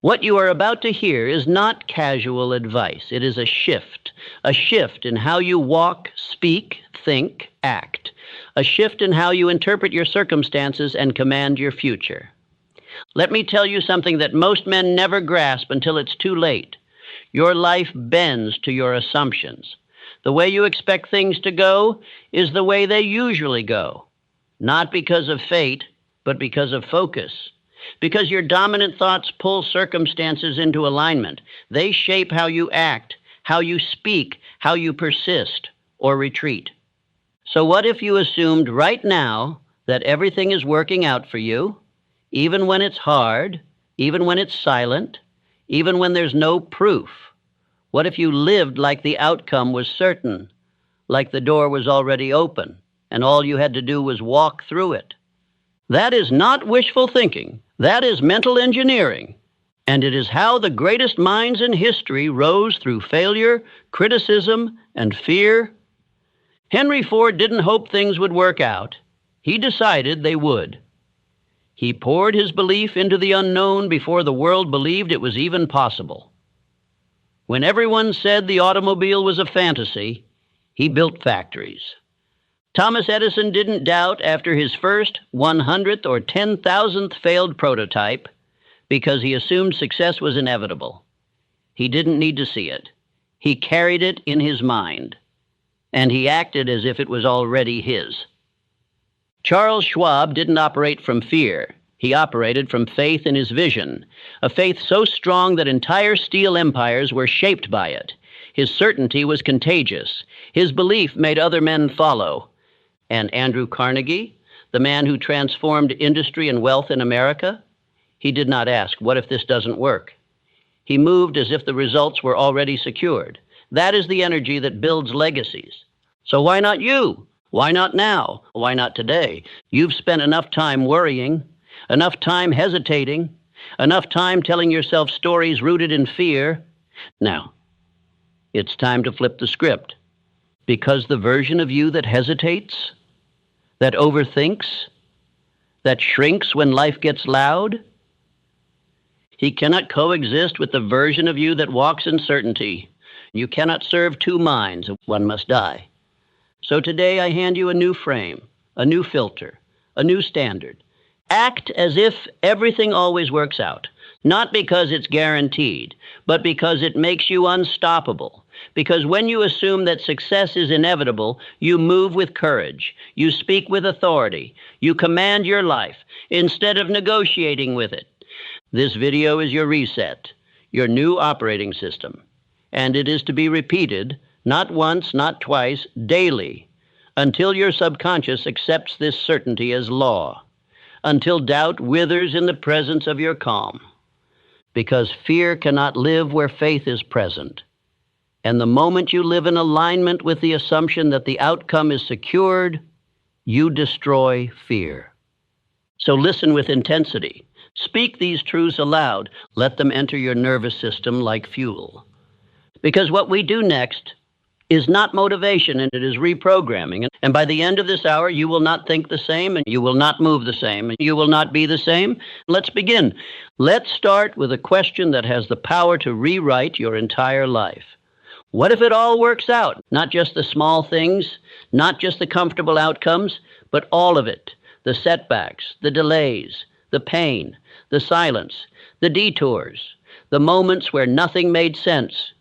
What you are about to hear is not casual advice. It is a shift in how you walk, speak, think, act, a shift in how you interpret your circumstances and command your future. Let me tell you something that most men never grasp until it's too late. Your life bends to your assumptions. The way you expect things to go is the way they usually go, not because of fate, but because of focus. Because your dominant thoughts pull circumstances into alignment. They shape how you act, how you speak, how you persist or retreat. So what if you assumed right now that everything is working out for you, even when it's hard, even when it's silent, even when there's no proof? What if you lived like the outcome was certain, like the door was already open, and all you had to do was walk through it? That is not wishful thinking. That is mental engineering. And it is how the greatest minds in history rose through failure, criticism, and fear. Henry Ford didn't hope things would work out. He decided they would. He poured his belief into the unknown before the world believed it was even possible. When everyone said the automobile was a fantasy, he built factories. Thomas Edison didn't doubt after his first 100th or 10,000th failed prototype because he assumed success was inevitable. He didn't need to see it. He carried it in his mind, and he acted as if it was already his. Charles Schwab didn't operate from fear. He operated from faith in his vision, a faith so strong that entire steel empires were shaped by it. His certainty was contagious. His belief made other men follow. And Andrew Carnegie, the man who transformed industry and wealth in America, he did not ask, what if this doesn't work? He moved as if the results were already secured. That is the energy that builds legacies. So why not you? Why not now? Why not today? You've spent enough time worrying, enough time hesitating, enough time telling yourself stories rooted in fear. Now, it's time to flip the script. Because the version of you that hesitates, that overthinks, that shrinks when life gets loud, he cannot coexist with the version of you that walks in certainty. You cannot serve two minds. One must die. So today I hand you a new frame, a new filter, a new standard. Act as if everything always works out, not because it's guaranteed, but because it makes you unstoppable. Because when you assume that success is inevitable, you move with courage, you speak with authority, you command your life instead of negotiating with it. This video is your reset, your new operating system, and it is to be repeated, not once, not twice, daily, until your subconscious accepts this certainty as law, until doubt withers in the presence of your calm. Because fear cannot live where faith is present. And the moment you live in alignment with the assumption that the outcome is secured, you destroy fear. So listen with intensity. Speak these truths aloud. Let them enter your nervous system like fuel. Because what we do next is not motivation, and it is reprogramming. And by the end of this hour, you will not think the same, and you will not move the same, and you will not be the same. Let's begin. Let's start with a question that has the power to rewrite your entire life. What if it all works out? Not just the small things, not just the comfortable outcomes, but all of it. The setbacks, the delays, the pain, the silence, the detours, the moments where nothing made sense.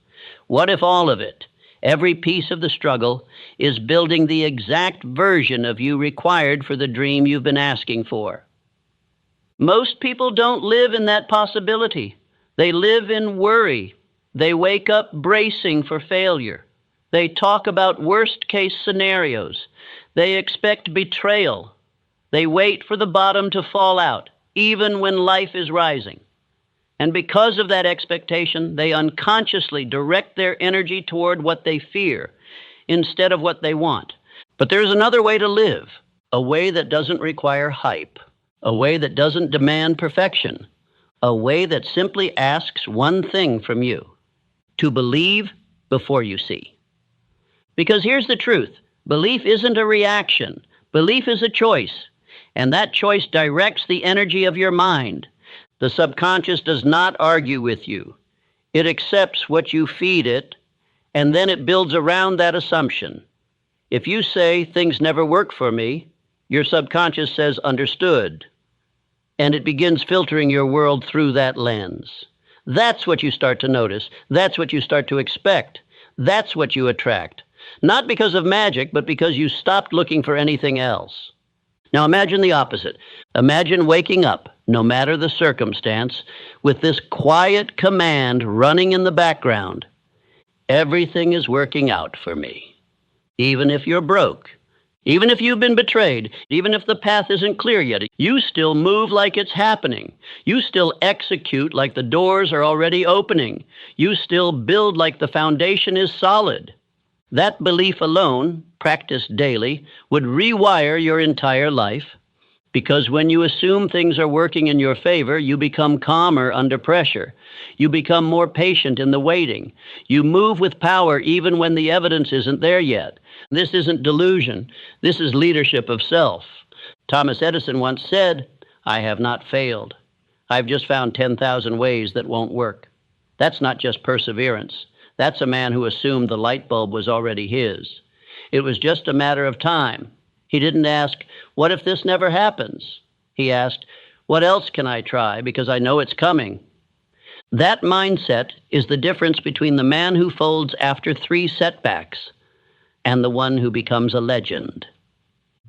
What if all of it, every piece of the struggle, is building the exact version of you required for the dream you've been asking for? Most people don't live in that possibility. They live in worry. They wake up bracing for failure. They talk about worst-case scenarios. They expect betrayal. They wait for the bottom to fall out, even when life is rising. And because of that expectation, they unconsciously direct their energy toward what they fear instead of what they want. But there's another way to live, a way that doesn't require hype, a way that doesn't demand perfection, a way that simply asks one thing from you: to believe before you see. Because here's the truth. Belief isn't a reaction. Belief is a choice. And that choice directs the energy of your mind. The subconscious does not argue with you. It accepts what you feed it, and then it builds around that assumption. If you say, things never work for me, your subconscious says, understood. And it begins filtering your world through that lens. That's what you start to notice. That's what you start to expect. That's what you attract. Not because of magic, but because you stopped looking for anything else. Now imagine the opposite. Imagine waking up, no matter the circumstance, with this quiet command running in the background. Everything is working out for me. Even if you're broke, even if you've been betrayed, even if the path isn't clear yet, you still move like it's happening. You still execute like the doors are already opening. You still build like the foundation is solid. That belief alone, practiced daily, would rewire your entire life, because when you assume things are working in your favor, you become calmer under pressure. You become more patient in the waiting. You move with power even when the evidence isn't there yet. This isn't delusion. This is leadership of self. Thomas Edison once said, "I have not failed. I've just found 10,000 ways that won't work." That's not just perseverance. That's a man who assumed the light bulb was already his. It was just a matter of time. He didn't ask, what if this never happens? He asked, what else can I try because I know it's coming? That mindset is the difference between the man who folds after 3 setbacks and the one who becomes a legend.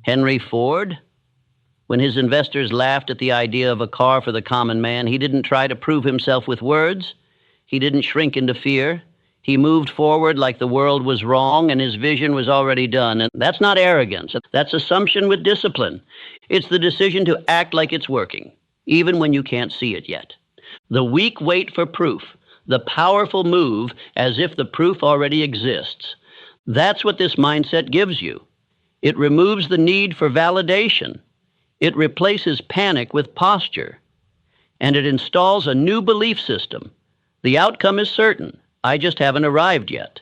Henry Ford, when his investors laughed at the idea of a car for the common man, he didn't try to prove himself with words. He didn't shrink into fear. He moved forward like the world was wrong and his vision was already done. And that's not arrogance. That's assumption with discipline. It's the decision to act like it's working, even when you can't see it yet. The weak wait for proof. The powerful move as if the proof already exists. That's what this mindset gives you. It removes the need for validation. It replaces panic with posture. And it installs a new belief system. The outcome is certain. I just haven't arrived yet.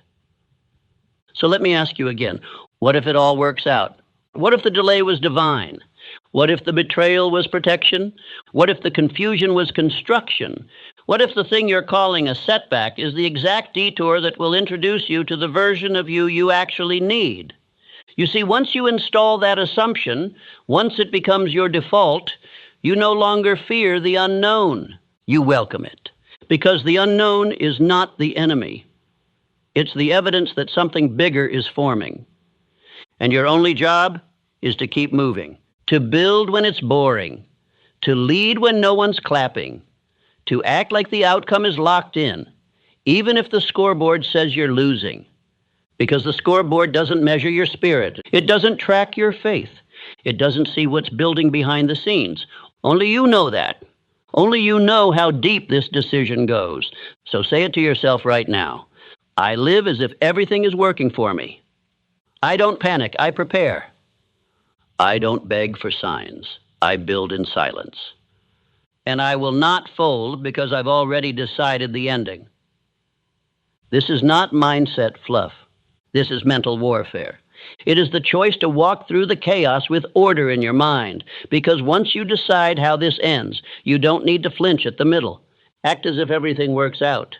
So let me ask you again, what if it all works out? What if the delay was divine? What if the betrayal was protection? What if the confusion was construction? What if the thing you're calling a setback is the exact detour that will introduce you to the version of you you actually need? You see, once you install that assumption, once it becomes your default, you no longer fear the unknown. You welcome it. Because the unknown is not the enemy. It's the evidence that something bigger is forming. And your only job is to keep moving, to build when it's boring, to lead when no one's clapping, to act like the outcome is locked in, even if the scoreboard says you're losing. Because the scoreboard doesn't measure your spirit. It doesn't track your faith. It doesn't see what's building behind the scenes. Only you know that. Only you know how deep this decision goes. So say it to yourself right now. I live as if everything is working for me. I don't panic, I prepare. I don't beg for signs. I build in silence. And I will not fold because I've already decided the ending. This is not mindset fluff. This is mental warfare. It is the choice to walk through the chaos with order in your mind, because once you decide how this ends, you don't need to flinch at the middle. Act as if everything works out.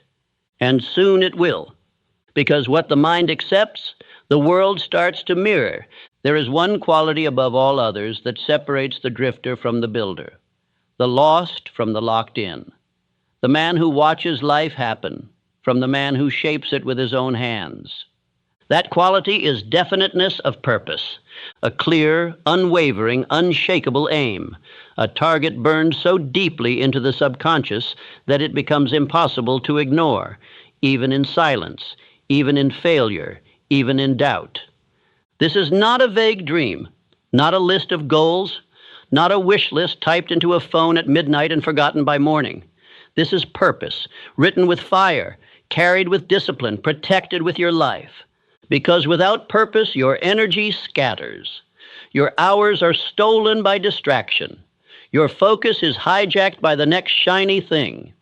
And soon it will, because what the mind accepts, the world starts to mirror. There is one quality above all others that separates the drifter from the builder, the lost from the locked in, the man who watches life happen from the man who shapes it with his own hands. That quality is definiteness of purpose, a clear, unwavering, unshakable aim, a target burned so deeply into the subconscious that it becomes impossible to ignore, even in silence, even in failure, even in doubt. This is not a vague dream, not a list of goals, not a wish list typed into a phone at midnight and forgotten by morning. This is purpose, written with fire, carried with discipline, protected with your life. Because without purpose, your energy scatters. Your hours are stolen by distraction. Your focus is hijacked by the next shiny thing.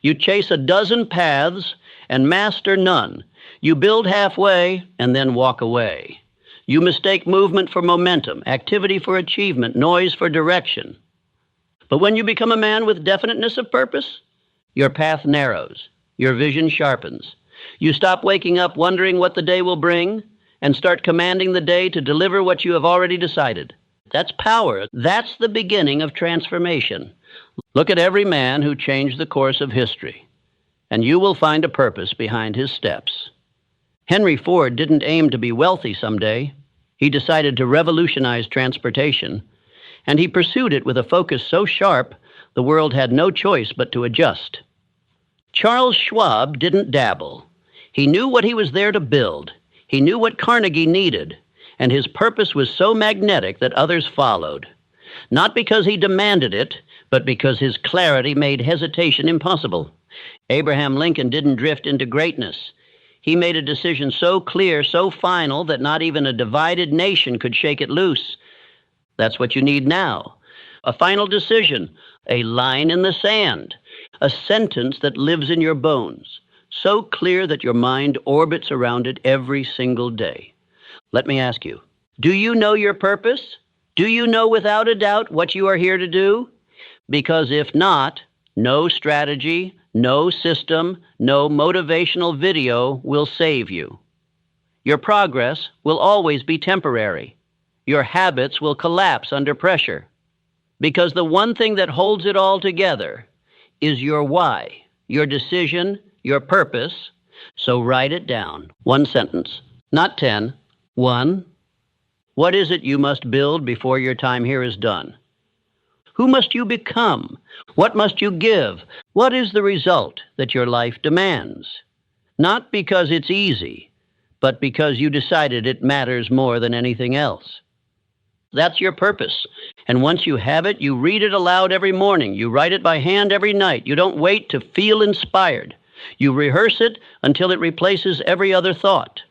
You chase a dozen paths and master none. You build halfway and then walk away. You mistake movement for momentum, activity for achievement, noise for direction. But when you become a man with definiteness of purpose, your path narrows, your vision sharpens. You stop waking up wondering what the day will bring and start commanding the day to deliver what you have already decided. That's power. That's the beginning of transformation. Look at every man who changed the course of history, and you will find a purpose behind his steps. Henry Ford didn't aim to be wealthy someday. He decided to revolutionize transportation, and he pursued it with a focus so sharp the world had no choice but to adjust. Charles Schwab didn't dabble. He knew what he was there to build. He knew what Carnegie needed, and his purpose was so magnetic that others followed. Not because he demanded it, but because his clarity made hesitation impossible. Abraham Lincoln didn't drift into greatness. He made a decision so clear, so final, that not even a divided nation could shake it loose. That's what you need now. A final decision, a line in the sand, a sentence that lives in your bones, so clear that your mind orbits around it every single day. Let me ask you, do you know your purpose? Do you know without a doubt what you are here to do? Because if not, no strategy, no system, no motivational video will save you. Your progress will always be temporary. Your habits will collapse under pressure. Because the one thing that holds it all together is your why, your decision, your purpose. So write it down. One sentence, not 10. 1. What is it you must build before your time here is done? Who must you become? What must you give? What is the result that your life demands? Not because it's easy, but because you decided it matters more than anything else. That's your purpose. And once you have it, you read it aloud every morning. You write it by hand every night. You don't wait to feel inspired. You rehearse it until it replaces every other thought.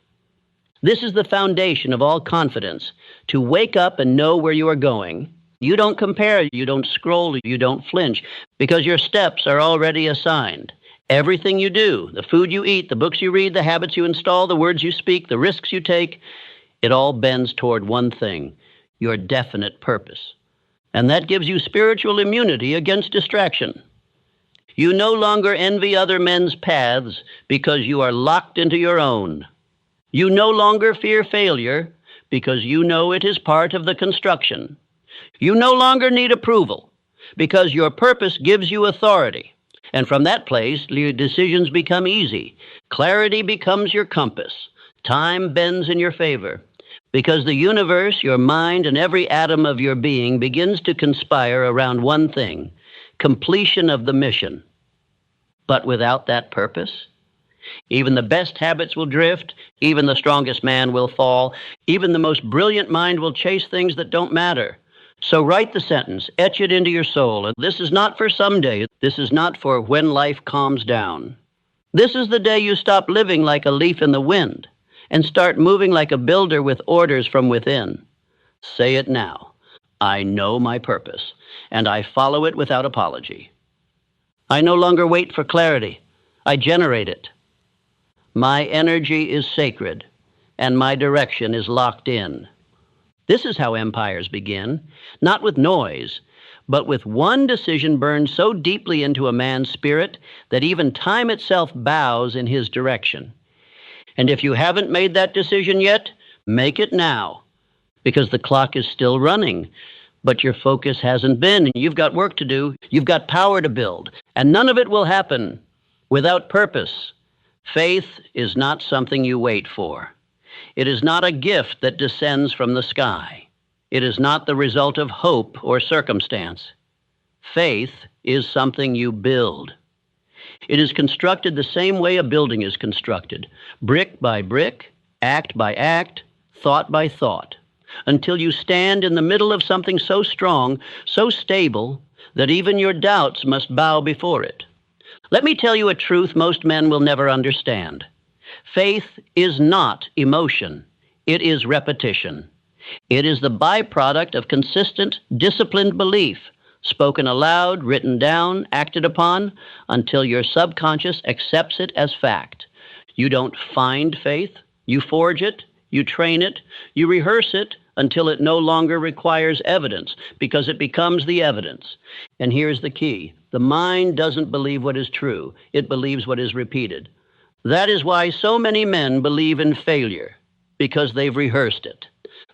This is the foundation of all confidence, to wake up and know where you are going. You don't compare, you don't scroll, you don't flinch, because your steps are already assigned. Everything you do, the food you eat, the books you read, the habits you install, the words you speak, the risks you take, it all bends toward one thing, your definite purpose. And that gives you spiritual immunity against distraction. You no longer envy other men's paths because you are locked into your own. You no longer fear failure because you know it is part of the construction. You no longer need approval because your purpose gives you authority. And from that place, your decisions become easy. Clarity becomes your compass. Time bends in your favor because the universe, your mind, and every atom of your being begins to conspire around one thing, completion of the mission. But without that purpose, even the best habits will drift, even the strongest man will fall, even the most brilliant mind will chase things that don't matter. So write the sentence, etch it into your soul. This is not for someday. This is not for when life calms down. This is the day you stop living like a leaf in the wind and start moving like a builder with orders from within. Say it now. I know my purpose, and I follow it without apology. I no longer wait for clarity. I generate it. My energy is sacred, and my direction is locked in. This is how empires begin, not with noise, but with one decision burned so deeply into a man's spirit that even time itself bows in his direction. And if you haven't made that decision yet, make it now, because the clock is still running, but your focus hasn't been. You've got work to do. You've got power to build, and none of it will happen without purpose. Faith is not something you wait for. It is not a gift that descends from the sky. It is not the result of hope or circumstance. Faith is something you build. It is constructed the same way a building is constructed, brick by brick, act by act, thought by thought, until you stand in the middle of something so strong, so stable, that even your doubts must bow before it. Let me tell you a truth most men will never understand. Faith is not emotion. It is repetition. It is the byproduct of consistent, disciplined belief, spoken aloud, written down, acted upon, until your subconscious accepts it as fact. You don't find faith. You forge it. You train it. You rehearse it until it no longer requires evidence, because it becomes the evidence. And here's the key. The mind doesn't believe what is true. It believes what is repeated. That is why so many men believe in failure, because they've rehearsed it.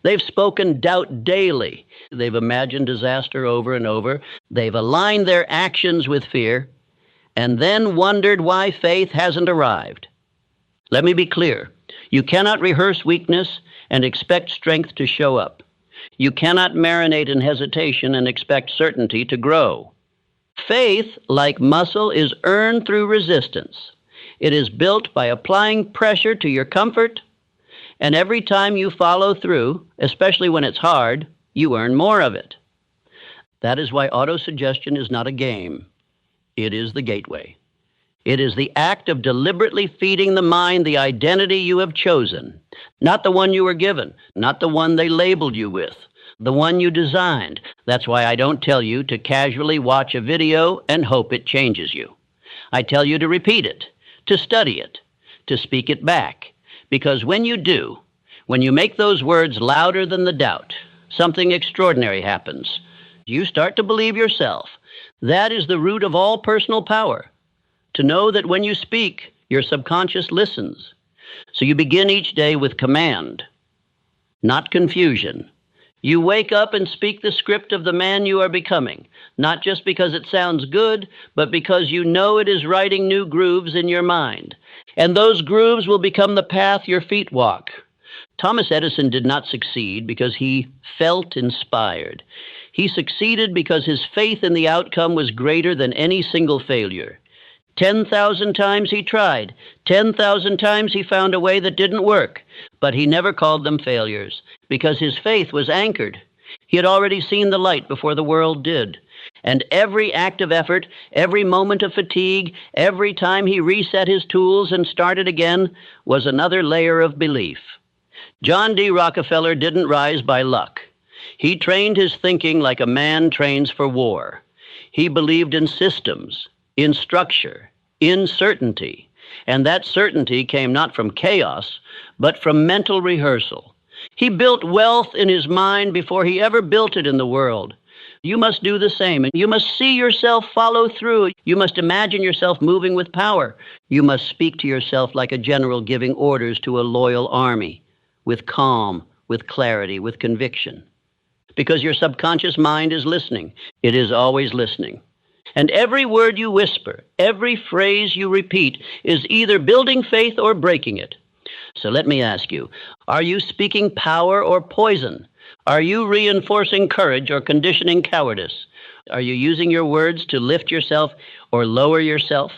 They've spoken doubt daily. They've imagined disaster over and over. They've aligned their actions with fear, and then wondered why faith hasn't arrived. Let me be clear. You cannot rehearse weakness and expect strength to show up. You cannot marinate in hesitation and expect certainty to grow. Faith, like muscle, is earned through resistance. It is built by applying pressure to your comfort, and every time you follow through, especially when it's hard, you earn more of it. That is why autosuggestion is not a game. It is the gateway. It is the act of deliberately feeding the mind the identity you have chosen, not the one you were given, not the one they labeled you with, the one you designed. That's why I don't tell you to casually watch a video and hope it changes you. I tell you to repeat it, to study it, to speak it back. Because when you do, when you make those words louder than the doubt, something extraordinary happens. You start to believe yourself. That is the root of all personal power. To know that when you speak, your subconscious listens. So you begin each day with command, not confusion. You wake up and speak the script of the man you are becoming, not just because it sounds good, but because you know it is writing new grooves in your mind. And those grooves will become the path your feet walk. Thomas Edison did not succeed because he felt inspired. He succeeded because his faith in the outcome was greater than any single failure. 10,000 times he tried. 10,000 times he found a way that didn't work. But he never called them failures because his faith was anchored. He had already seen the light before the world did. And every act of effort, every moment of fatigue, every time he reset his tools and started again was another layer of belief. John D. Rockefeller didn't rise by luck. He trained his thinking like a man trains for war. He believed in systems, in structure, in certainty. And that certainty came not from chaos, but from mental rehearsal. He built wealth in his mind before he ever built it in the world. You must do the same, and you must see yourself follow through. You must imagine yourself moving with power. You must speak to yourself like a general giving orders to a loyal army, with calm, with clarity, with conviction. Because your subconscious mind is listening. It is always listening. And every word you whisper, every phrase you repeat is either building faith or breaking it. So let me ask you, are you speaking power or poison? Are you reinforcing courage or conditioning cowardice? Are you using your words to lift yourself or lower yourself?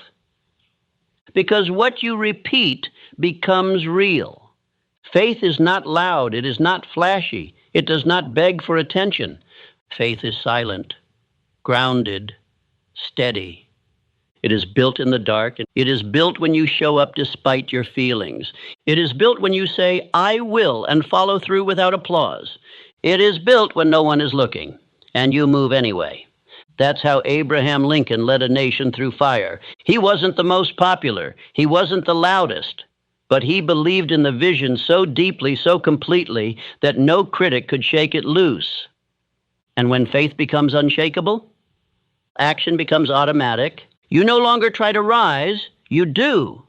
Because what you repeat becomes real. Faith is not loud. It is not flashy. It does not beg for attention. Faith is silent, grounded, steady. It is built in the dark. It is built when you show up despite your feelings. It is built when you say, I will, and follow through without applause. It is built when no one is looking, and you move anyway. That's how Abraham Lincoln led a nation through fire. He wasn't the most popular. He wasn't the loudest. But he believed in the vision so deeply, so completely, that no critic could shake it loose. And when faith becomes unshakable, action becomes automatic. You no longer try to rise, you do.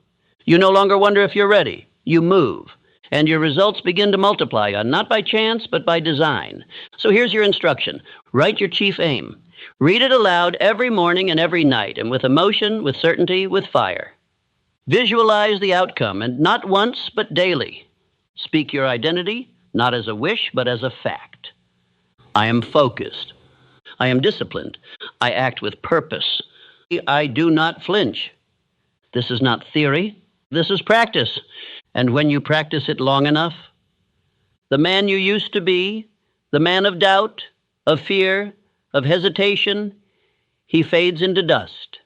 You no longer wonder if you're ready, you move. And your results begin to multiply, not by chance, but by design. So here's your instruction. Write your chief aim. Read it aloud every morning and every night, and with emotion, with certainty, with fire. Visualize the outcome, and not once, but daily. Speak your identity, not as a wish, but as a fact. I am focused. I am disciplined. I act with purpose. I do not flinch. This is not theory. This is practice. And when you practice it long enough, the man you used to be, the man of doubt, of fear, of hesitation, he fades into dust.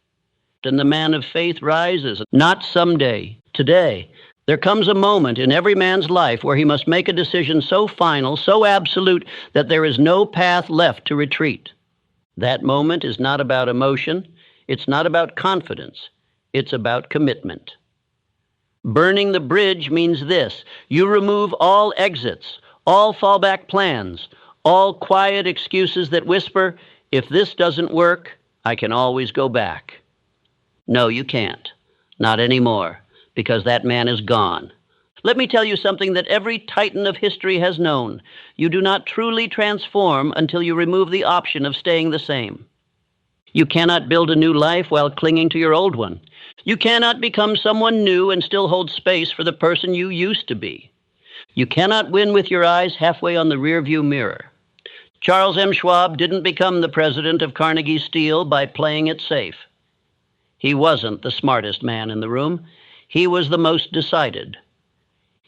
And the man of faith rises, not someday, today. There comes a moment in every man's life where he must make a decision so final, so absolute, that there is no path left to retreat. That moment is not about emotion. It's not about confidence. It's about commitment. Burning the bridge means this. You remove all exits, all fallback plans, all quiet excuses that whisper, if this doesn't work, I can always go back. No, you can't. Not anymore, because that man is gone. Let me tell you something that every titan of history has known. You do not truly transform until you remove the option of staying the same. You cannot build a new life while clinging to your old one. You cannot become someone new and still hold space for the person you used to be. You cannot win with your eyes halfway on the rearview mirror. Charles M. Schwab didn't become the president of Carnegie Steel by playing it safe. He wasn't the smartest man in the room. He was the most decided.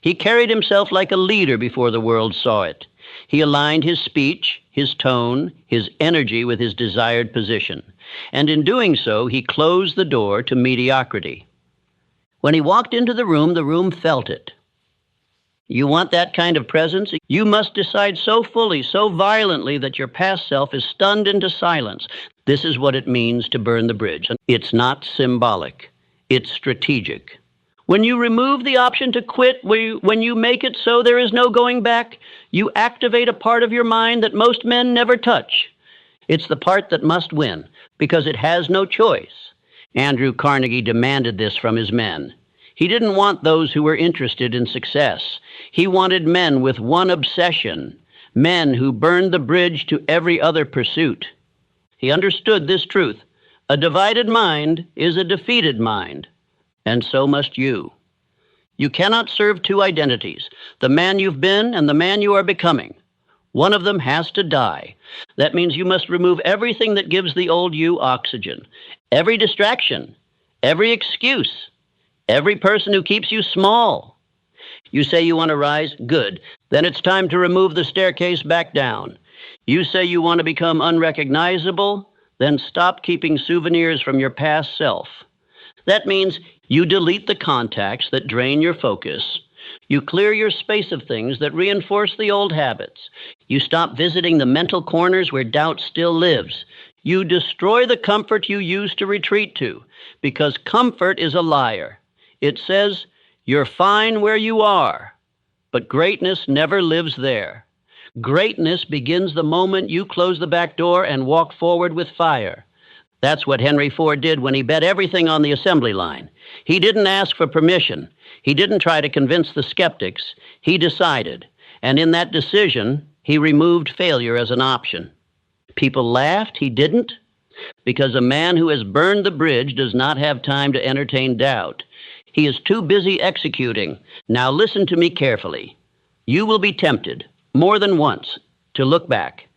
He carried himself like a leader before the world saw it. He aligned his speech, his tone, his energy with his desired position. And in doing so, he closed the door to mediocrity. When he walked into the room felt it. You want that kind of presence? You must decide so fully, so violently that your past self is stunned into silence. This is what it means to burn the bridge. It's not symbolic. It's strategic. When you remove the option to quit, when you make it so there is no going back, you activate a part of your mind that most men never touch. It's the part that must win, because it has no choice. Andrew Carnegie demanded this from his men. He didn't want those who were interested in success. He wanted men with one obsession, men who burned the bridge to every other pursuit. He understood this truth. A divided mind is a defeated mind, and so must you. You cannot serve two identities, the man you've been and the man you are becoming. One of them has to die. That means you must remove everything that gives the old you oxygen, every distraction, every excuse, every person who keeps you small. You say you want to rise? Good. Then it's time to remove the staircase back down. You say you want to become unrecognizable? Then stop keeping souvenirs from your past self. That means you delete the contacts that drain your focus. You clear your space of things that reinforce the old habits. You stop visiting the mental corners where doubt still lives. You destroy the comfort you used to retreat to, because comfort is a liar. It says, you're fine where you are, but greatness never lives there. Greatness begins the moment you close the back door and walk forward with fire. That's what Henry Ford did when he bet everything on the assembly line. He didn't ask for permission. He didn't try to convince the skeptics. He decided. And in that decision, he removed failure as an option. People laughed. He didn't. Because a man who has burned the bridge does not have time to entertain doubt. He is too busy executing. Now listen to me carefully. You will be tempted, more than once, to look back.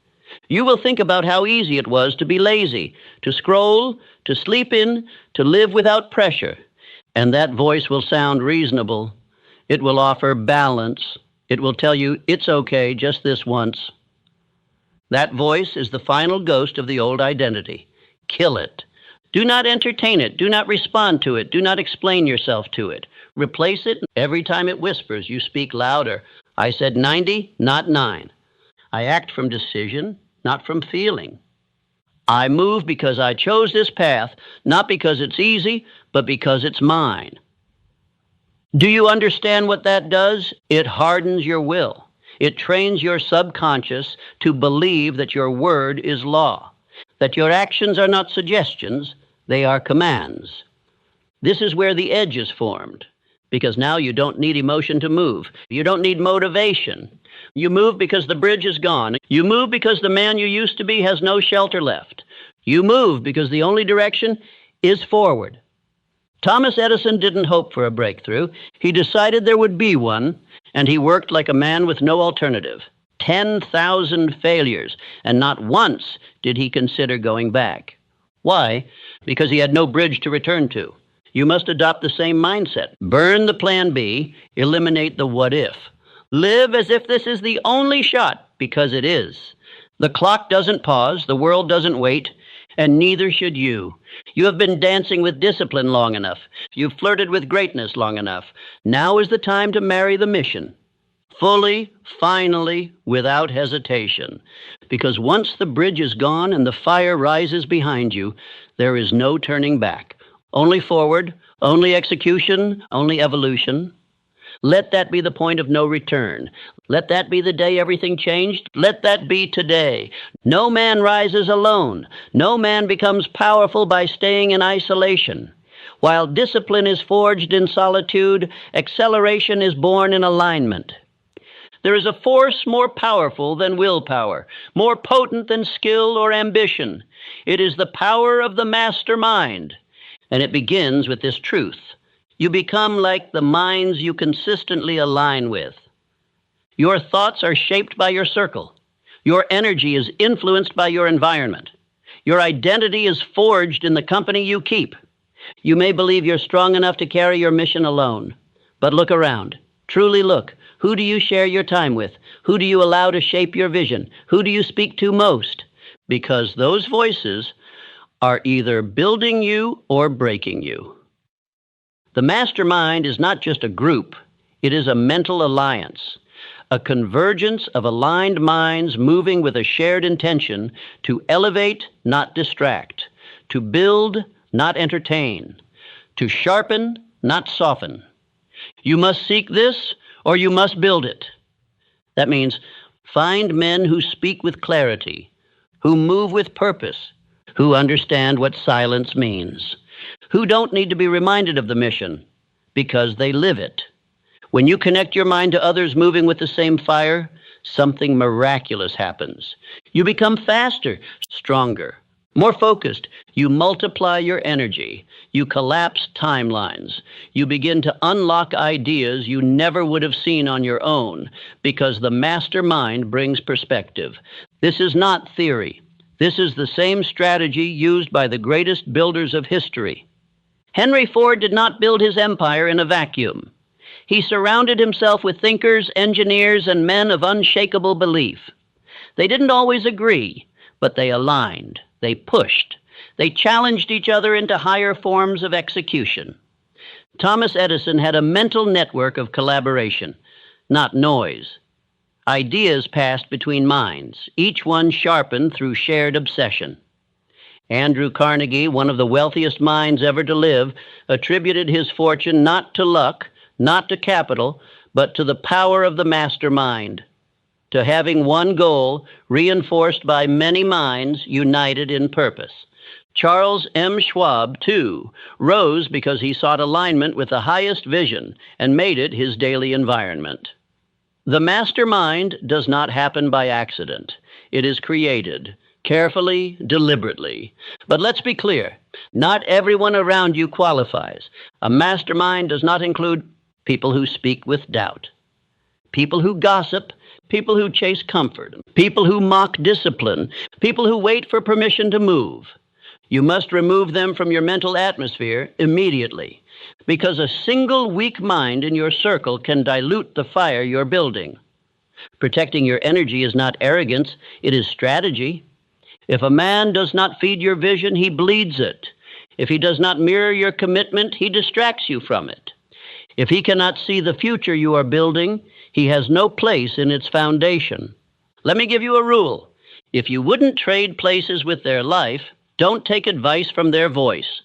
You will think about how easy it was to be lazy, to scroll, to sleep in, to live without pressure. And that voice will sound reasonable. It will offer balance. It will tell you, it's okay, just this once. That voice is the final ghost of the old identity. Kill it. Do not entertain it. Do not respond to it. Do not explain yourself to it. Replace it. Every time it whispers, you speak louder. I said 90, not 9. I act from decision, not from feeling. I move because I chose this path, not because it's easy, but because it's mine. Do you understand what that does? It hardens your will. It trains your subconscious to believe that your word is law, that your actions are not suggestions, they are commands. This is where the edge is formed, because now you don't need emotion to move. You don't need motivation. You move because the bridge is gone. You move because the man you used to be has no shelter left. You move because the only direction is forward. Thomas Edison didn't hope for a breakthrough. He decided there would be one, and he worked like a man with no alternative. 10,000 failures, and not once did he consider going back. Why? Because he had no bridge to return to. You must adopt the same mindset. Burn the plan B, eliminate the what if. Live as if this is the only shot, because it is. The clock doesn't pause, the world doesn't wait, and neither should you. You have been dancing with discipline long enough. You've flirted with greatness long enough. Now is the time to marry the mission. Fully, finally, without hesitation. Because once the bridge is gone and the fire rises behind you, there is no turning back. Only forward, only execution, only evolution. Let that be the point of no return. Let that be the day everything changed. Let that be today. No man rises alone. No man becomes powerful by staying in isolation. While discipline is forged in solitude, acceleration is born in alignment. There is a force more powerful than willpower, more potent than skill or ambition. It is the power of the mastermind, and it begins with this truth. You become like the minds you consistently align with. Your thoughts are shaped by your circle. Your energy is influenced by your environment. Your identity is forged in the company you keep. You may believe you're strong enough to carry your mission alone, but look around. Truly look. Who do you share your time with? Who do you allow to shape your vision? Who do you speak to most? Because those voices are either building you or breaking you. The mastermind is not just a group, it is a mental alliance, a convergence of aligned minds moving with a shared intention to elevate, not distract, to build, not entertain, to sharpen, not soften. You must seek this, or you must build it. That means find men who speak with clarity, who move with purpose, who understand what silence means, who don't need to be reminded of the mission because they live it. When you connect your mind to others moving with the same fire, something miraculous happens. You become faster, stronger, more focused. You multiply your energy. You collapse timelines. You begin to unlock ideas you never would have seen on your own because the mastermind brings perspective. This is not theory. This is the same strategy used by the greatest builders of history. Henry Ford did not build his empire in a vacuum. He surrounded himself with thinkers, engineers, and men of unshakable belief. They didn't always agree, but they aligned. They pushed. They challenged each other into higher forms of execution. Thomas Edison had a mental network of collaboration, not noise. Ideas passed between minds, each one sharpened through shared obsession. Andrew Carnegie, one of the wealthiest minds ever to live, attributed his fortune not to luck, not to capital, but to the power of the mastermind, to having one goal reinforced by many minds united in purpose. Charles M. Schwab, too, rose because he sought alignment with the highest vision and made it his daily environment. The mastermind does not happen by accident. It is created carefully, deliberately. But let's be clear, not everyone around you qualifies. A mastermind does not include people who speak with doubt, people who gossip, people who chase comfort, people who mock discipline, people who wait for permission to move. You must remove them from your mental atmosphere immediately, because a single weak mind in your circle can dilute the fire you're building. Protecting your energy is not arrogance, it is strategy. If a man does not feed your vision, he bleeds it. If he does not mirror your commitment, he distracts you from it. If he cannot see the future you are building, he has no place in its foundation. Let me give you a rule. If you wouldn't trade places with their life, don't take advice from their voice.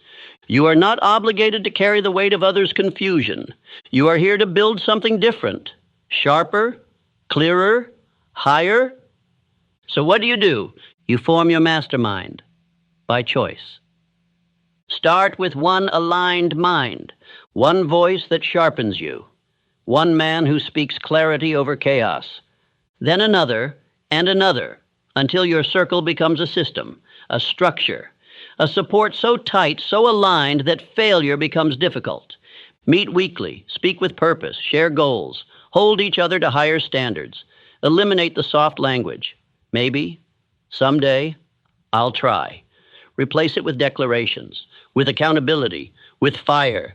You are not obligated to carry the weight of others' confusion. You are here to build something different, sharper, clearer, higher. So what do? You form your mastermind by choice. Start with one aligned mind, one voice that sharpens you, one man who speaks clarity over chaos, then another and another, until your circle becomes a system, a structure, a support so tight, so aligned that failure becomes difficult. Meet weekly, speak with purpose, share goals, hold each other to higher standards, eliminate the soft language. Maybe, someday, I'll try. Replace it with declarations, with accountability, with fire.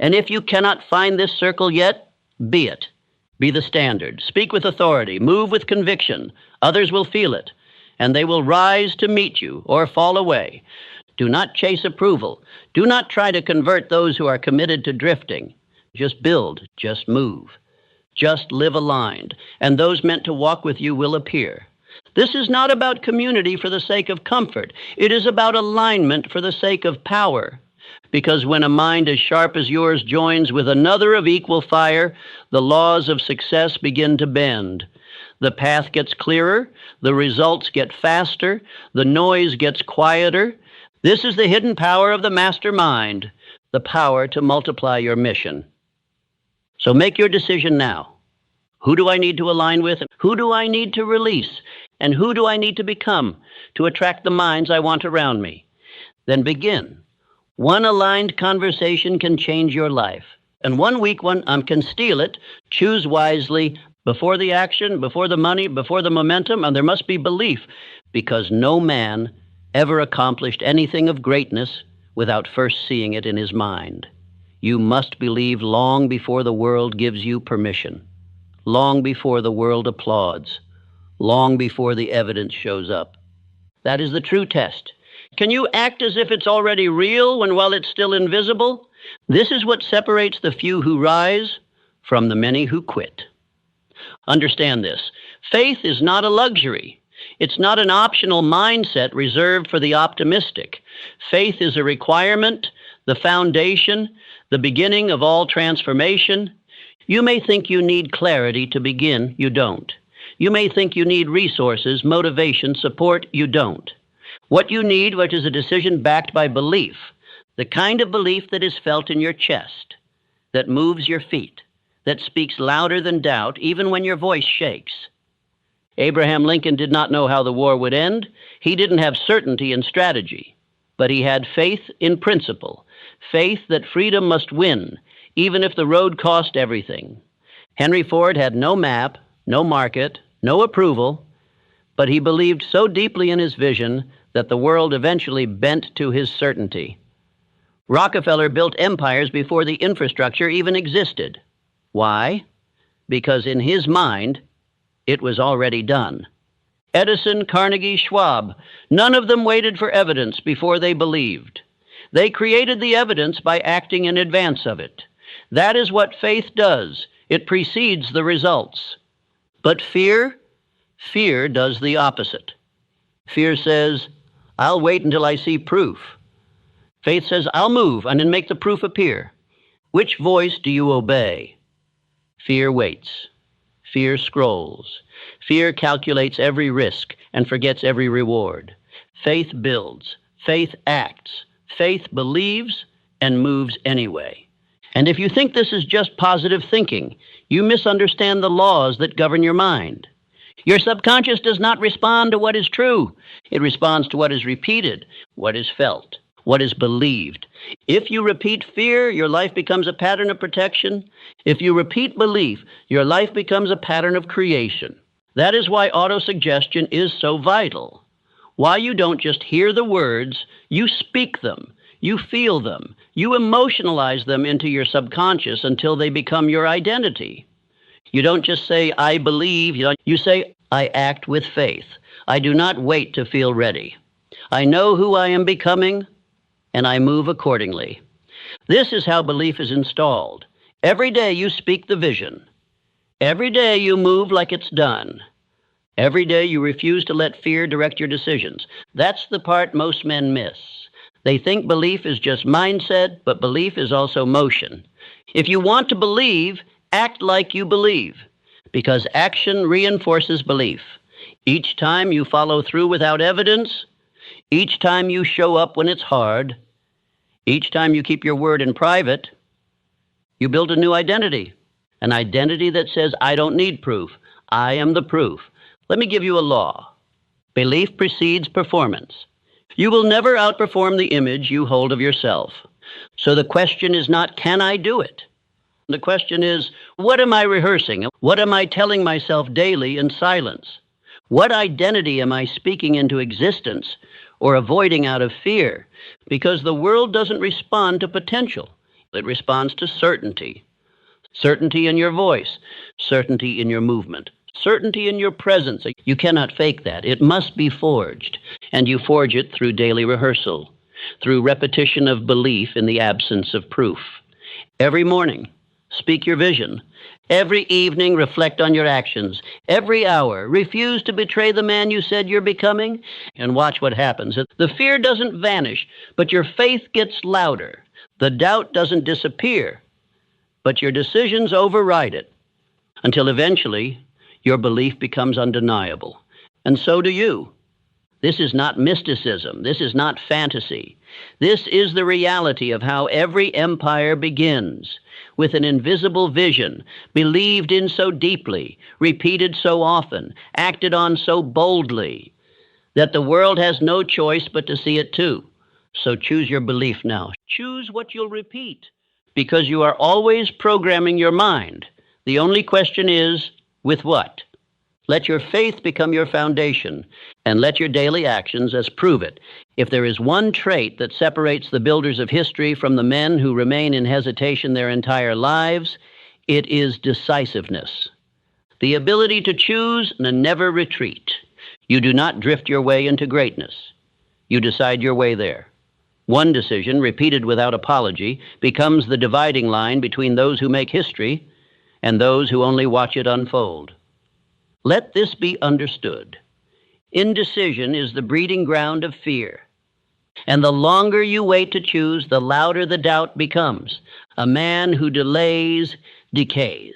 And if you cannot find this circle yet, be it. Be the standard. Speak with authority. Move with conviction. Others will feel it, and they will rise to meet you or fall away. Do not chase approval. Do not try to convert those who are committed to drifting. Just build. Just move. Just live aligned, and those meant to walk with you will appear. This is not about community for the sake of comfort. It is about alignment for the sake of power. Because when a mind as sharp as yours joins with another of equal fire, the laws of success begin to bend. The path gets clearer, the results get faster, the noise gets quieter. This is the hidden power of the master mind, the power to multiply your mission. So make your decision now. Who do I need to align with? Who do I need to release? And who do I need to become to attract the minds I want around me? Then begin. One aligned conversation can change your life. And one weak one can steal it. Choose wisely. Before the action, before the money, before the momentum, and there must be belief, because no man ever accomplished anything of greatness without first seeing it in his mind. You must believe long before the world gives you permission, long before the world applauds, long before the evidence shows up. That is the true test. Can you act as if it's already real while it's still invisible? This is what separates the few who rise from the many who quit. Understand this. Faith is not a luxury. It's not an optional mindset reserved for the optimistic. Faith is a requirement, the foundation, the beginning of all transformation. You may think you need clarity to begin. You don't. You may think you need resources, motivation, support. You don't. What you need, which is a decision backed by belief, the kind of belief that is felt in your chest, that moves your feet, that speaks louder than doubt, even when your voice shakes. Abraham Lincoln did not know how the war would end. He didn't have certainty in strategy, but he had faith in principle, faith that freedom must win, even if the road cost everything. Henry Ford had no map, no market, no approval, but he believed so deeply in his vision that the world eventually bent to his certainty. Rockefeller built empires before the infrastructure even existed. Why? Because in his mind, it was already done. Edison, Carnegie, Schwab, none of them waited for evidence before they believed. They created the evidence by acting in advance of it. That is what faith does. It precedes the results. But fear does the opposite. Fear says, I'll wait until I see proof. Faith says, I'll move and then make the proof appear. Which voice do you obey? Fear waits. Fear scrolls. Fear calculates every risk and forgets every reward. Faith builds. Faith acts. Faith believes and moves anyway. And if you think this is just positive thinking, you misunderstand the laws that govern your mind. Your subconscious does not respond to what is true. It responds to what is repeated, what is felt, what is believed. If you repeat fear, your life becomes a pattern of protection. If you repeat belief, your life becomes a pattern of creation. That is why autosuggestion is so vital. Why you don't just hear the words, you speak them, you feel them, you emotionalize them into your subconscious until they become your identity. You don't just say, I believe. You say, I act with faith. I do not wait to feel ready. I know who I am becoming, and I move accordingly. This is how belief is installed. Every day you speak the vision. Every day you move like it's done. Every day you refuse to let fear direct your decisions. That's the part most men miss. They think belief is just mindset, but belief is also motion. If you want to believe, act like you believe, because action reinforces belief. Each time you follow through without evidence, each time you show up when it's hard, each time you keep your word in private, you build a new identity, an identity that says, I don't need proof. I am the proof. Let me give you a law. Belief precedes performance. You will never outperform the image you hold of yourself. So the question is not, can I do it? The question is, what am I rehearsing? What am I telling myself daily in silence? What identity am I speaking into existence or avoiding out of fear? Because the world doesn't respond to potential. It responds to certainty. Certainty in your voice, certainty in your movement, certainty in your presence. You cannot fake that. It must be forged. And you forge it through daily rehearsal, through repetition of belief in the absence of proof. Every morning, speak your vision. Every evening, reflect on your actions. Every hour, refuse to betray the man you said you're becoming, and watch what happens. The fear doesn't vanish, but your faith gets louder. The doubt doesn't disappear, but your decisions override it, until eventually your belief becomes undeniable. And so do you. This is not mysticism. This is not fantasy. This is the reality of how every empire begins, with an invisible vision, believed in so deeply, repeated so often, acted on so boldly, that the world has no choice but to see it too. So choose your belief now. Choose what you'll repeat, because you are always programming your mind. The only question is, with what? Let your faith become your foundation, and let your daily actions as prove it. If there is one trait that separates the builders of history from the men who remain in hesitation their entire lives, it is decisiveness. The ability to choose and never retreat. You do not drift your way into greatness. You decide your way there. One decision, repeated without apology, becomes the dividing line between those who make history and those who only watch it unfold. Let this be understood. Indecision is the breeding ground of fear. And the longer you wait to choose, the louder the doubt becomes. A man who delays decays.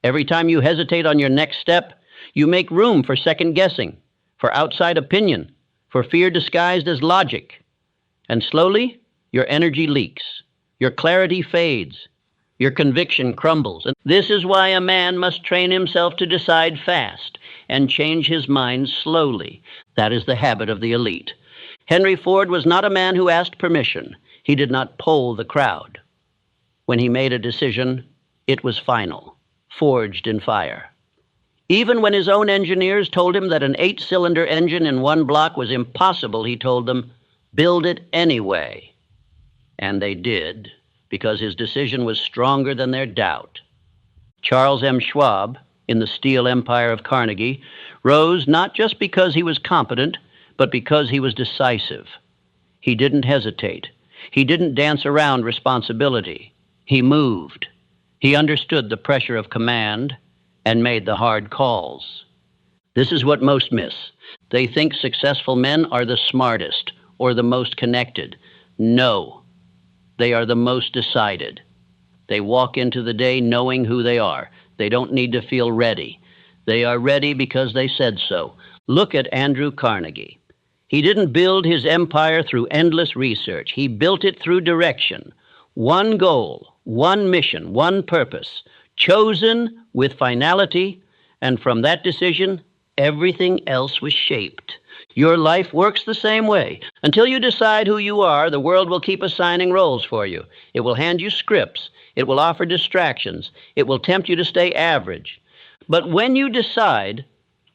Every time you hesitate on your next step, you make room for second guessing, for outside opinion, for fear disguised as logic. And slowly, your energy leaks. Your clarity fades. Your conviction crumbles. And this is why a man must train himself to decide fast and change his mind slowly. That is the habit of the elite. Henry Ford was not a man who asked permission. He did not poll the crowd. When he made a decision, it was final, forged in fire. Even when his own engineers told him that an 8-cylinder engine in one block was impossible, he told them, build it anyway. And they did, because his decision was stronger than their doubt. Charles M. Schwab, in the steel empire of Carnegie, rose not just because he was competent, but because he was decisive. He didn't hesitate. He didn't dance around responsibility. He moved. He understood the pressure of command and made the hard calls. This is what most miss. They think successful men are the smartest or the most connected. No. They are the most decided. They walk into the day knowing who they are. They don't need to feel ready. They are ready because they said so. Look at Andrew Carnegie. He didn't build his empire through endless research. He built it through direction. One goal, one mission, one purpose, chosen with finality, and from that decision, everything else was shaped. Your life works the same way. Until you decide who you are, the world will keep assigning roles for you. It will hand you scripts. It will offer distractions. It will tempt you to stay average. But when you decide,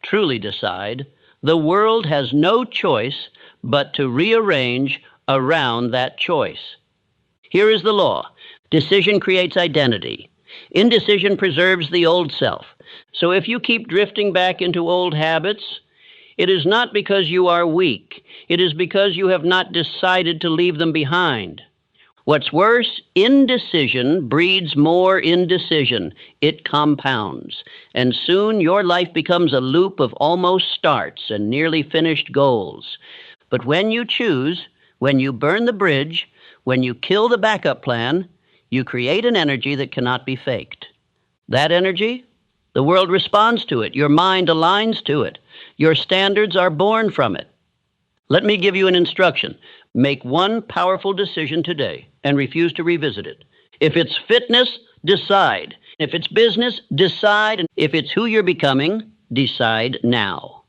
truly decide, the world has no choice but to rearrange around that choice. Here is the law. Decision creates identity. Indecision preserves the old self. So if you keep drifting back into old habits, it is not because you are weak. It is because you have not decided to leave them behind. What's worse, indecision breeds more indecision. It compounds. And soon your life becomes a loop of almost starts and nearly finished goals. But when you choose, when you burn the bridge, when you kill the backup plan, you create an energy that cannot be faked. That energy, the world responds to it. Your mind aligns to it. Your standards are born from it. Let me give you an instruction. Make one powerful decision today and refuse to revisit it. If it's fitness, decide. If it's business, decide. And if it's who you're becoming, decide now.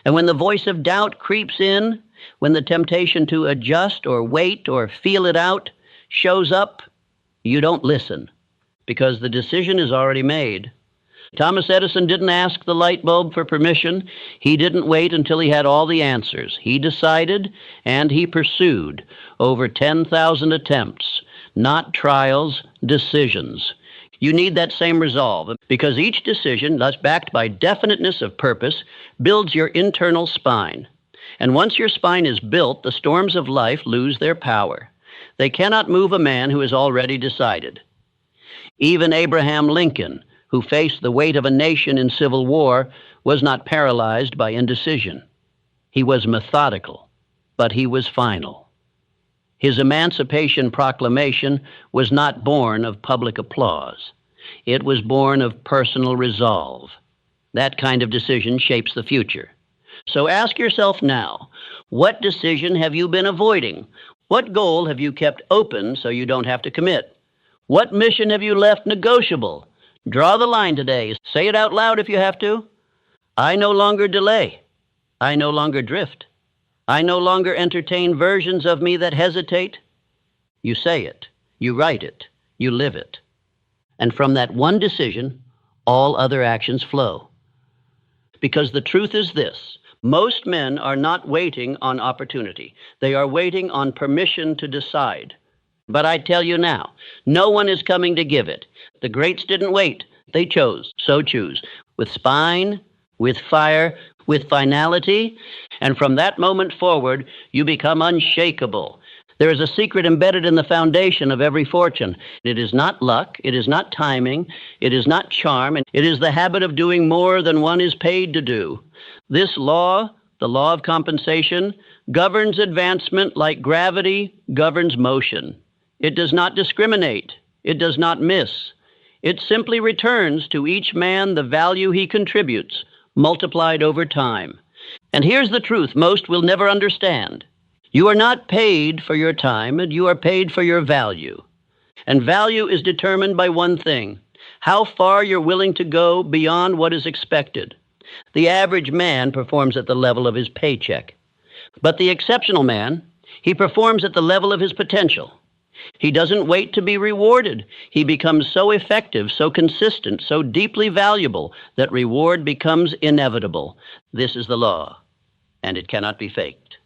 And when the voice of doubt creeps in, when the temptation to adjust or wait or feel it out shows up, you don't listen, because the decision is already made. Thomas Edison didn't ask the light bulb for permission. He didn't wait until he had all the answers. He decided and he pursued over 10,000 attempts, not trials, decisions. You need that same resolve, because each decision, thus backed by definiteness of purpose, builds your internal spine. And once your spine is built, the storms of life lose their power. They cannot move a man who has already decided. Even Abraham Lincoln, who faced the weight of a nation in civil war, was not paralyzed by indecision. He was methodical, but he was final. His Emancipation Proclamation was not born of public applause. It was born of personal resolve. That kind of decision shapes the future. So ask yourself now, what decision have you been avoiding? What goal have you kept open so you don't have to commit? What mission have you left negotiable? Draw the line today. Say it out loud if you have to. I no longer delay. I no longer drift. I no longer entertain versions of me that hesitate. You say it. You write it. You live it. And from that one decision, all other actions flow. Because the truth is this: most men are not waiting on opportunity. They are waiting on permission to decide. But I tell you now, no one is coming to give it. The greats didn't wait. They chose. So choose. With spine, with fire, with finality. And from that moment forward, you become unshakable. There is a secret embedded in the foundation of every fortune. It is not luck. It is not timing. It is not charm. It is the habit of doing more than one is paid to do. This law, the law of compensation, governs advancement like gravity governs motion. It does not discriminate. It does not miss. It simply returns to each man the value he contributes, multiplied over time. And here's the truth most will never understand. You are not paid for your time, and you are paid for your value. And value is determined by one thing: how far you're willing to go beyond what is expected. The average man performs at the level of his paycheck. But the exceptional man, he performs at the level of his potential. He doesn't wait to be rewarded. He becomes so effective, so consistent, so deeply valuable that reward becomes inevitable. This is the law, and it cannot be faked.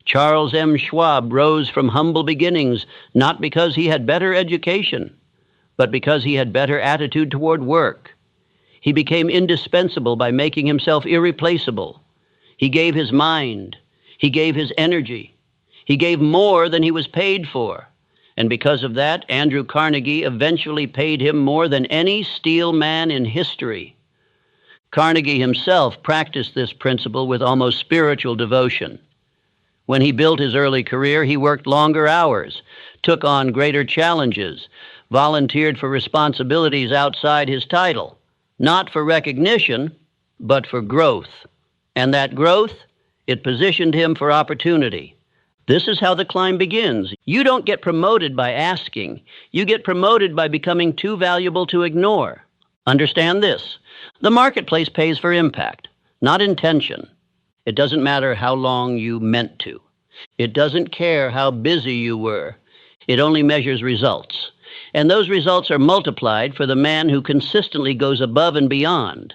Charles M. Schwab rose from humble beginnings not because he had better education, but because he had better attitude toward work. He became indispensable by making himself irreplaceable. He gave his mind. He gave his energy. He gave more than he was paid for. And because of that, Andrew Carnegie eventually paid him more than any steel man in history. Carnegie himself practiced this principle with almost spiritual devotion. When he built his early career, he worked longer hours, took on greater challenges, volunteered for responsibilities outside his title, not for recognition, but for growth. And that growth, it positioned him for opportunity. This is how the climb begins. You don't get promoted by asking. You get promoted by becoming too valuable to ignore. Understand this: the marketplace pays for impact, not intention. It doesn't matter how long you meant to. It doesn't care how busy you were. It only measures results. And those results are multiplied for the man who consistently goes above and beyond.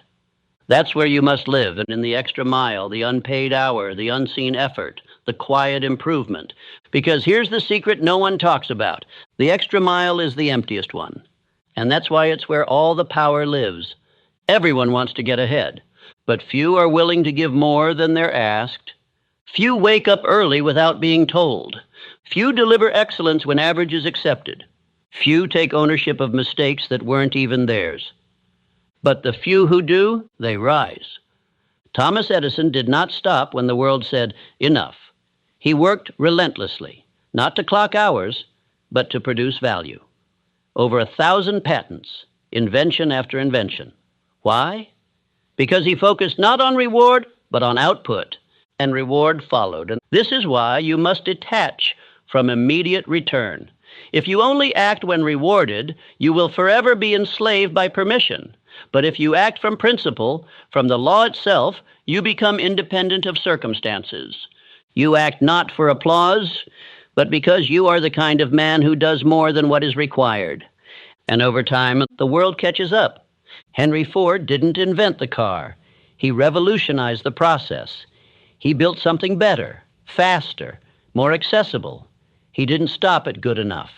That's where you must live, and in the extra mile, the unpaid hour, the unseen effort, the quiet improvement. Because here's the secret no one talks about. The extra mile is the emptiest one. And that's why it's where all the power lives. Everyone wants to get ahead, but few are willing to give more than they're asked. Few wake up early without being told. Few deliver excellence when average is accepted. Few take ownership of mistakes that weren't even theirs. But the few who do, they rise. Thomas Edison did not stop when the world said, enough. He worked relentlessly, not to clock hours, but to produce value. Over 1,000 patents, invention after invention. Why? Because he focused not on reward, but on output, and reward followed. And this is why you must detach from immediate return. If you only act when rewarded, you will forever be enslaved by permission. But if you act from principle, from the law itself, you become independent of circumstances. You act not for applause, but because you are the kind of man who does more than what is required. And over time, the world catches up. Henry Ford didn't invent the car. He revolutionized the process. He built something better, faster, more accessible. He didn't stop at good enough.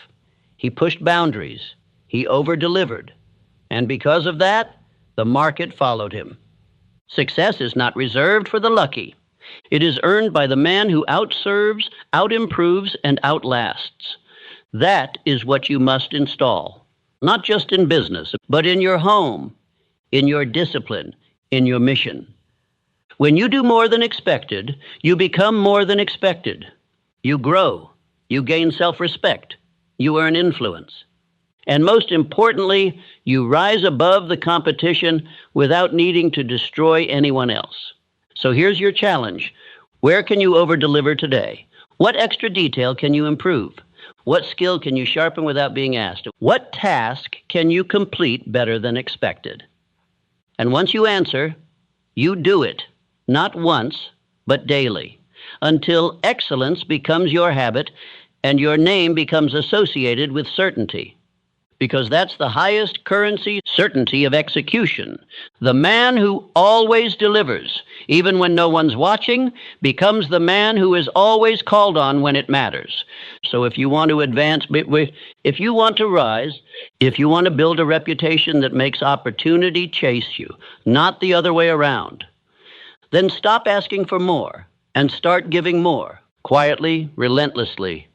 He pushed boundaries. He over-delivered. And because of that, the market followed him. Success is not reserved for the lucky. It is earned by the man who outserves, outimproves, and outlasts. That is what you must install. not just in business, but in your home, in your discipline, in your mission. When you do more than expected, you become more than expected. You grow, you gain self-respect, you earn influence. And most importantly, you rise above the competition without needing to destroy anyone else. So here's your challenge. Where can you over-deliver today? What extra detail can you improve? What skill can you sharpen without being asked? What task can you complete better than expected? And once you answer, you do it, not once, but daily, until excellence becomes your habit and your name becomes associated with certainty. Because that's the highest currency, certainty of execution. The man who always delivers, even when no one's watching, becomes the man who is always called on when it matters. So if you want to advance, if you want to rise, if you want to build a reputation that makes opportunity chase you, not the other way around, then stop asking for more and start giving more, quietly, relentlessly,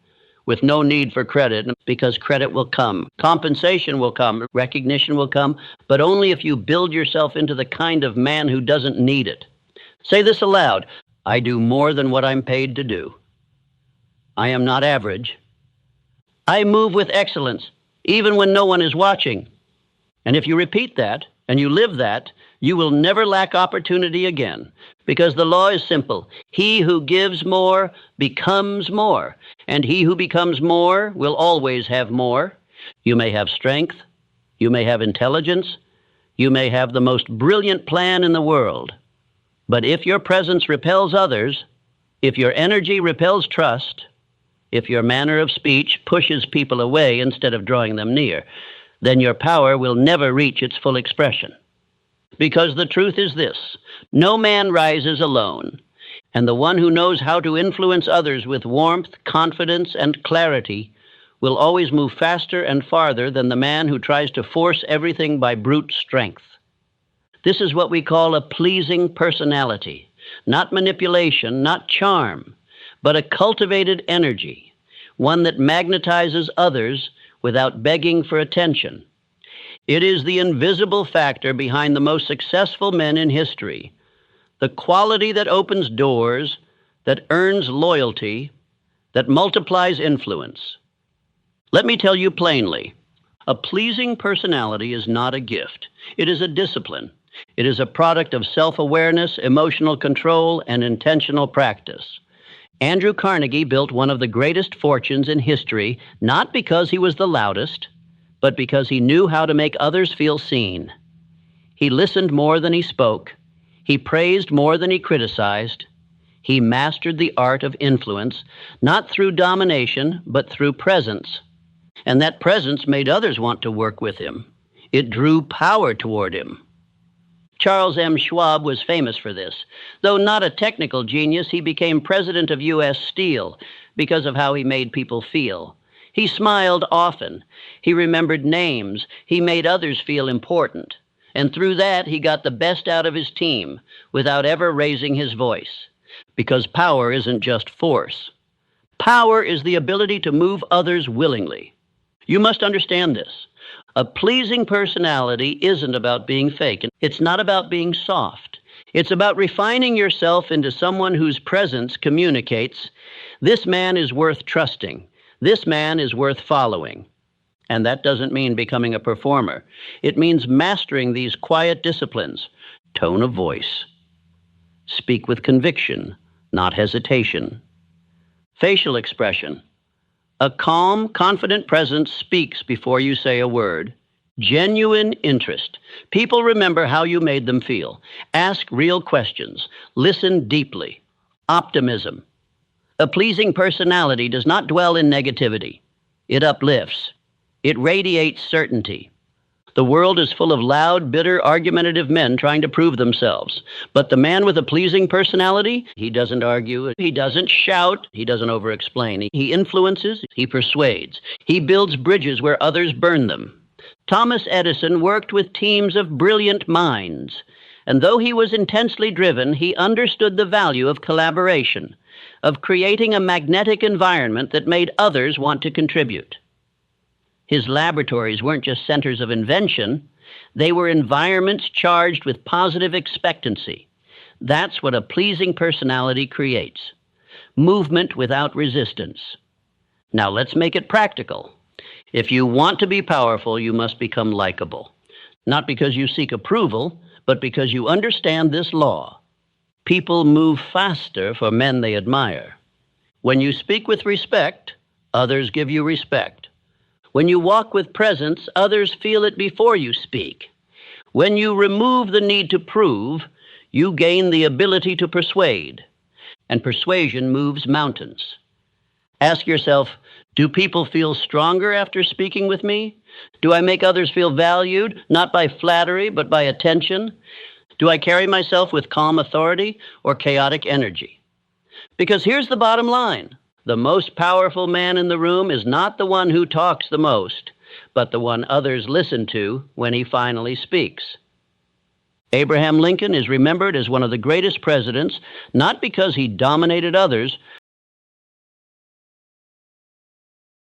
with no need for credit, because credit will come. Compensation will come. Recognition will come, but only if you build yourself into the kind of man who doesn't need it. Say this aloud. I do more than what I'm paid to do. I am not average. I move with excellence, even when no one is watching. And if you repeat that, and you live that, you will never lack opportunity again, because the law is simple. He who gives more becomes more, and he who becomes more will always have more. You may have strength, you may have intelligence, you may have the most brilliant plan in the world, but if your presence repels others, if your energy repels trust, if your manner of speech pushes people away instead of drawing them near, then your power will never reach its full expression. Because the truth is this: no man rises alone, and the one who knows how to influence others with warmth, confidence, and clarity will always move faster and farther than the man who tries to force everything by brute strength. This is what we call a pleasing personality, not manipulation, not charm, but a cultivated energy, one that magnetizes others without begging for attention. It is the invisible factor behind the most successful men in history, the quality that opens doors, that earns loyalty, that multiplies influence. Let me tell you plainly, a pleasing personality is not a gift. It is a discipline. It is a product of self-awareness, emotional control, and intentional practice. Andrew Carnegie built one of the greatest fortunes in history, not because he was the loudest, but because he knew how to make others feel seen. He listened more than he spoke. He praised more than he criticized. He mastered the art of influence, not through domination, but through presence. And that presence made others want to work with him. It drew power toward him. Charles M. Schwab was famous for this. Though not a technical genius, he became president of U.S. Steel because of how he made people feel. He smiled often. He remembered names. He made others feel important. And through that, he got the best out of his team without ever raising his voice. Because power isn't just force. Power is the ability to move others willingly. You must understand this. A pleasing personality isn't about being fake. It's not about being soft. It's about refining yourself into someone whose presence communicates, this man is worth trusting. This man is worth following. And that doesn't mean becoming a performer. It means mastering these quiet disciplines. Tone of voice. Speak with conviction, not hesitation. Facial expression. A calm, confident presence speaks before you say a word. Genuine interest. People remember how you made them feel. Ask real questions. Listen deeply. Optimism. A pleasing personality does not dwell in negativity. It uplifts. It radiates certainty. The world is full of loud, bitter, argumentative men trying to prove themselves. But the man with a pleasing personality, he doesn't argue, he doesn't shout, he doesn't over-explain. He influences, he persuades. He builds bridges where others burn them. Thomas Edison worked with teams of brilliant minds. And though he was intensely driven, he understood the value of collaboration, of creating a magnetic environment that made others want to contribute. His laboratories weren't just centers of invention, they were environments charged with positive expectancy. That's what a pleasing personality creates. Movement without resistance. Now let's make it practical. If you want to be powerful, you must become likable. Not because you seek approval, but because you understand this law. People move faster for men they admire. When you speak with respect, others give you respect. When you walk with presence, others feel it before you speak. When you remove the need to prove, you gain the ability to persuade. And persuasion moves mountains. Ask yourself, do people feel stronger after speaking with me? Do I make others feel valued, not by flattery, but by attention? Do I carry myself with calm authority or chaotic energy? Because here's the bottom line. The most powerful man in the room is not the one who talks the most, but the one others listen to when he finally speaks. Abraham Lincoln is remembered as one of the greatest presidents, not because he dominated others,